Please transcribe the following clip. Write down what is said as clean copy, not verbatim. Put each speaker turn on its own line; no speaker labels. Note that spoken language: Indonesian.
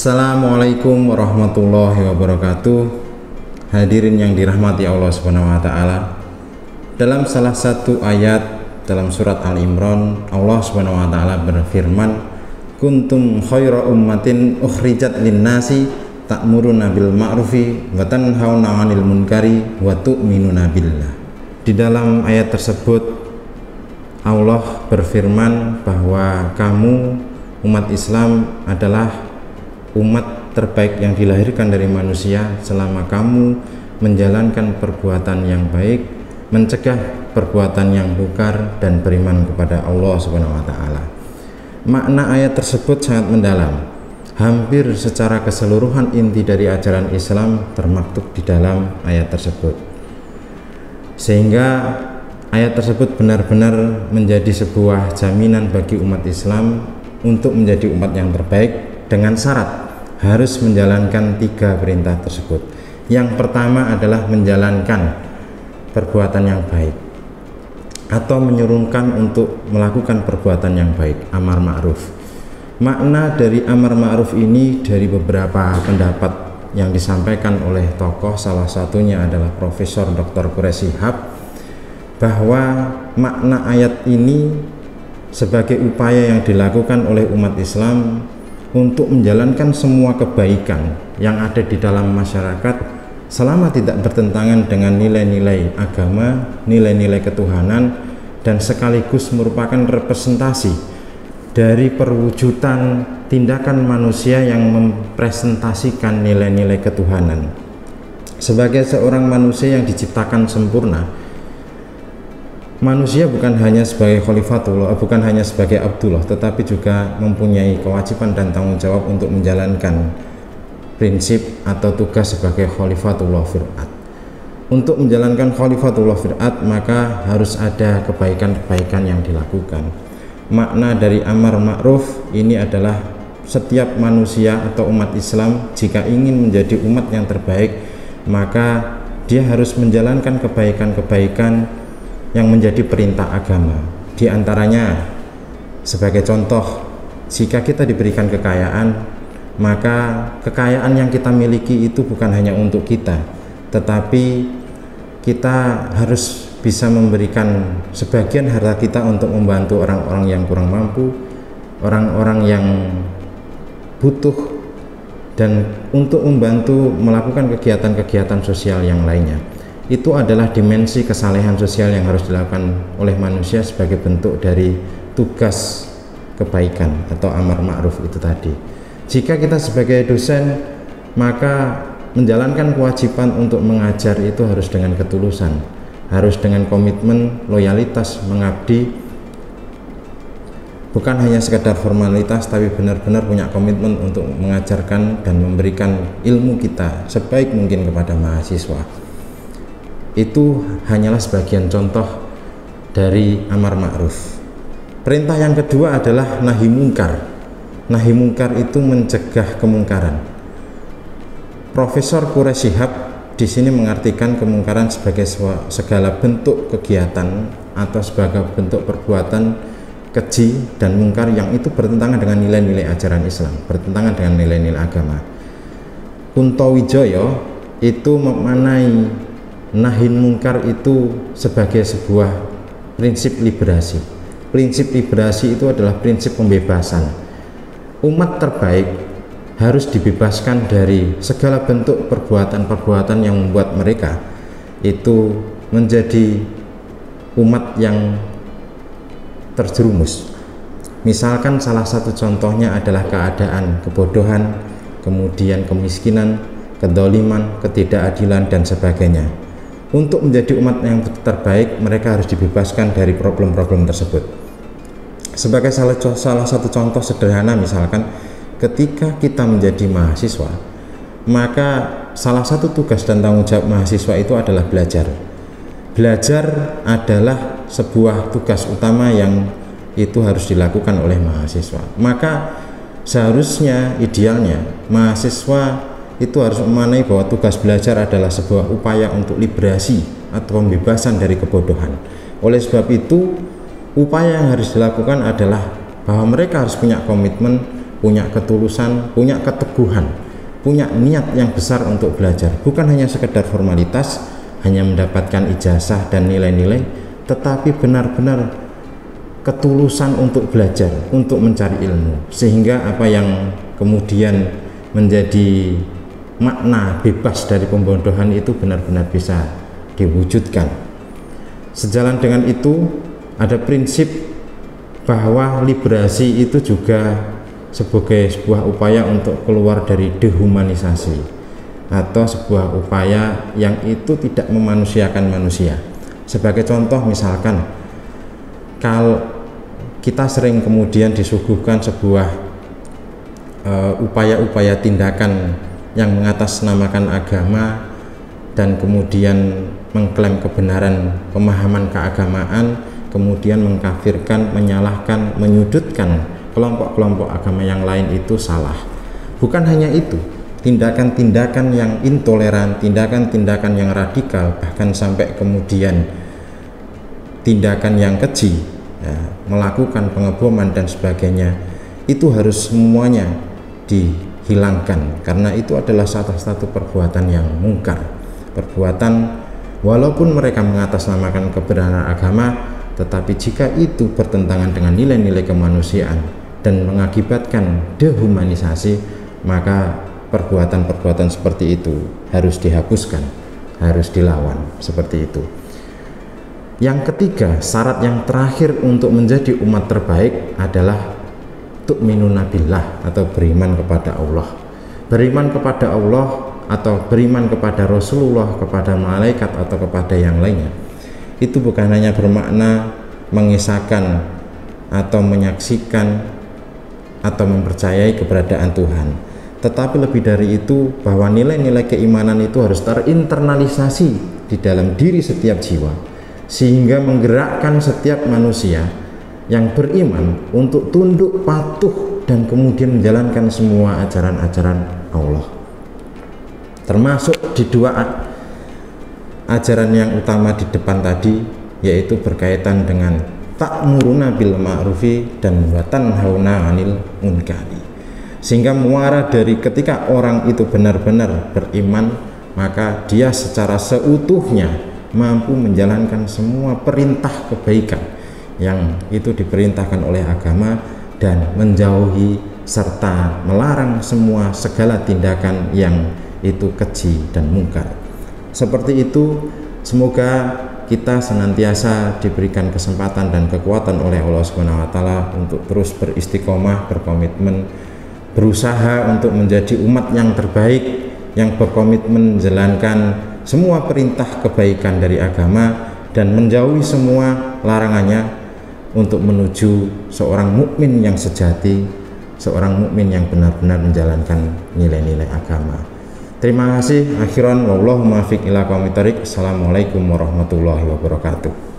Assalamualaikum warahmatullahi wabarakatuh. Hadirin yang dirahmati Allah Subhanahu wa taala. Dalam salah satu ayat dalam surat Al-Imran, Allah Subhanahu wa taala berfirman, "Kuntum khaira ummatin ukhrijat lin-nasi ta'muruna bil ma'rufi wa tanhauna 'anil munkari wa tu'minuna billah." Di dalam ayat tersebut Allah berfirman bahwa kamu umat Islam adalah umat terbaik yang dilahirkan dari manusia selama kamu menjalankan perbuatan yang baik, mencegah perbuatan yang mungkar, dan beriman kepada Allah Subhanahu wa taala. Makna ayat tersebut sangat mendalam. Hampir secara keseluruhan inti dari ajaran Islam termaktub di dalam ayat tersebut. Sehingga ayat tersebut benar-benar menjadi sebuah jaminan bagi umat Islam untuk menjadi umat yang terbaik, dengan syarat harus menjalankan 3 perintah tersebut. Yang pertama adalah menjalankan perbuatan yang baik atau menyuruhkan untuk melakukan perbuatan yang baik, amar ma'ruf. Makna dari amar ma'ruf ini dari beberapa pendapat yang disampaikan oleh tokoh, salah satunya adalah Profesor Dr. Quraish Shihab, bahwa makna ayat ini sebagai upaya yang dilakukan oleh umat Islam untuk menjalankan semua kebaikan yang ada di dalam masyarakat selama tidak bertentangan dengan nilai-nilai agama, nilai-nilai ketuhanan, dan sekaligus merupakan representasi dari perwujudan tindakan manusia yang mempresentasikan nilai-nilai ketuhanan. Sebagai seorang manusia yang diciptakan sempurna, manusia bukan hanya sebagai khalifatullah, bukan hanya sebagai Abdullah, tetapi juga mempunyai kewajiban dan tanggung jawab untuk menjalankan prinsip atau tugas sebagai khalifatullah fil ard. Untuk menjalankan khalifatullah fil ard, maka harus ada kebaikan-kebaikan yang dilakukan. Makna dari amar ma'ruf ini adalah setiap manusia atau umat Islam jika ingin menjadi umat yang terbaik, maka dia harus menjalankan kebaikan-kebaikan yang menjadi perintah agama. Di antaranya, sebagai contoh, jika kita diberikan kekayaan, maka kekayaan yang kita miliki itu bukan hanya untuk kita, tetapi kita harus bisa memberikan sebagian harta kita untuk membantu orang-orang yang kurang mampu, orang-orang yang butuh, dan untuk membantu melakukan kegiatan-kegiatan sosial yang lainnya. Itu adalah dimensi kesalehan sosial yang harus dilakukan oleh manusia sebagai bentuk dari tugas kebaikan atau amar ma'ruf itu tadi. Jika kita sebagai dosen, maka menjalankan kewajiban untuk mengajar itu harus dengan ketulusan, harus dengan komitmen, loyalitas, mengabdi, bukan hanya sekedar formalitas, tapi benar-benar punya komitmen untuk mengajarkan dan memberikan ilmu kita sebaik mungkin kepada mahasiswa. Itu hanyalah sebagian contoh dari amar ma'ruf. Perintah yang kedua adalah nahi mungkar. Nahi mungkar itu mencegah kemungkaran. Profesor Quraish Shihab di sini mengartikan kemungkaran sebagai segala bentuk kegiatan atau sebagai bentuk perbuatan keji dan mungkar yang itu bertentangan dengan nilai-nilai ajaran Islam, bertentangan dengan nilai-nilai agama. Kunto Wijoyo itu memaknai nahi mungkar itu sebagai sebuah prinsip liberasi. Prinsip liberasi itu adalah prinsip pembebasan. Umat terbaik harus dibebaskan dari segala bentuk perbuatan-perbuatan yang membuat mereka itu menjadi umat yang terjerumus. Misalkan salah satu contohnya adalah keadaan kebodohan, kemudian kemiskinan, kedoliman, ketidakadilan, dan sebagainya. Untuk menjadi umat yang terbaik, mereka harus dibebaskan dari problem-problem tersebut. Sebagai salah satu contoh sederhana, misalkan ketika kita menjadi mahasiswa, maka salah satu tugas dan tanggung jawab mahasiswa itu adalah belajar. Belajar adalah sebuah tugas utama yang itu harus dilakukan oleh mahasiswa. Maka seharusnya, idealnya, mahasiswa itu harus memaknai bahwa tugas belajar adalah sebuah upaya untuk liberasi atau pembebasan dari kebodohan. Oleh sebab itu, upaya yang harus dilakukan adalah bahwa mereka harus punya komitmen punya ketulusan, punya keteguhan, punya niat yang besar untuk belajar, bukan hanya sekedar formalitas, hanya mendapatkan ijazah dan nilai-nilai, tetapi benar-benar ketulusan untuk belajar, untuk mencari ilmu, sehingga apa yang kemudian menjadi makna bebas dari pembodohan itu benar-benar bisa diwujudkan. Sejalan dengan itu, ada prinsip bahwa liberasi itu juga sebagai sebuah upaya untuk keluar dari dehumanisasi, atau sebuah upaya yang itu tidak memanusiakan manusia. Sebagai contoh, misalkan kalau kita sering kemudian disuguhkan sebuah upaya-upaya tindakan yang mengatasnamakan agama dan kemudian mengklaim kebenaran pemahaman keagamaan, kemudian mengkafirkan, menyalahkan, menyudutkan kelompok-kelompok agama yang lain, itu salah. Bukan hanya itu, tindakan-tindakan yang intoleran, tindakan-tindakan yang radikal, bahkan sampai kemudian tindakan yang keji, ya, melakukan pengeboman dan sebagainya, itu harus semuanya dihilangkan, karena itu adalah satu perbuatan yang mungkar, perbuatan walaupun mereka mengatasnamakan kebenaran agama, tetapi jika itu bertentangan dengan nilai-nilai kemanusiaan dan mengakibatkan dehumanisasi, maka perbuatan-perbuatan seperti itu harus dihapuskan, harus dilawan, seperti itu. Yang ketiga, syarat yang terakhir untuk menjadi umat terbaik adalah tu'minuna billah, atau beriman kepada Allah. Beriman kepada Allah atau beriman kepada Rasulullah, kepada malaikat, atau kepada yang lainnya, itu bukan hanya bermakna mengisahkan atau menyaksikan atau mempercayai keberadaan Tuhan, tetapi lebih dari itu, bahwa nilai-nilai keimanan itu harus terinternalisasi di dalam diri setiap jiwa, sehingga menggerakkan setiap manusia yang beriman untuk tunduk patuh dan kemudian menjalankan semua ajaran-ajaran Allah, termasuk di dua ajaran yang utama di depan tadi, yaitu berkaitan dengan ta'muruna bil ma'rufi dan wa tanhauna 'anil munkari. Sehingga muara dari ketika orang itu benar-benar beriman, maka dia secara seutuhnya mampu menjalankan semua perintah kebaikan yang itu diperintahkan oleh agama, dan menjauhi serta melarang semua segala tindakan yang itu keji dan mungkar. Seperti itu, semoga kita senantiasa diberikan kesempatan dan kekuatan oleh Allah Subhanahu wa taala untuk terus beristiqomah, berkomitmen, berusaha untuk menjadi umat yang terbaik, yang berkomitmen menjalankan semua perintah kebaikan dari agama dan menjauhi semua larangannya, untuk menuju seorang mukmin yang sejati, seorang mukmin yang benar-benar menjalankan nilai-nilai agama. Terima kasih. Akhiran wallahu muwaffiq ila aqwamit thoriq. Assalamualaikum warahmatullahi wabarakatuh.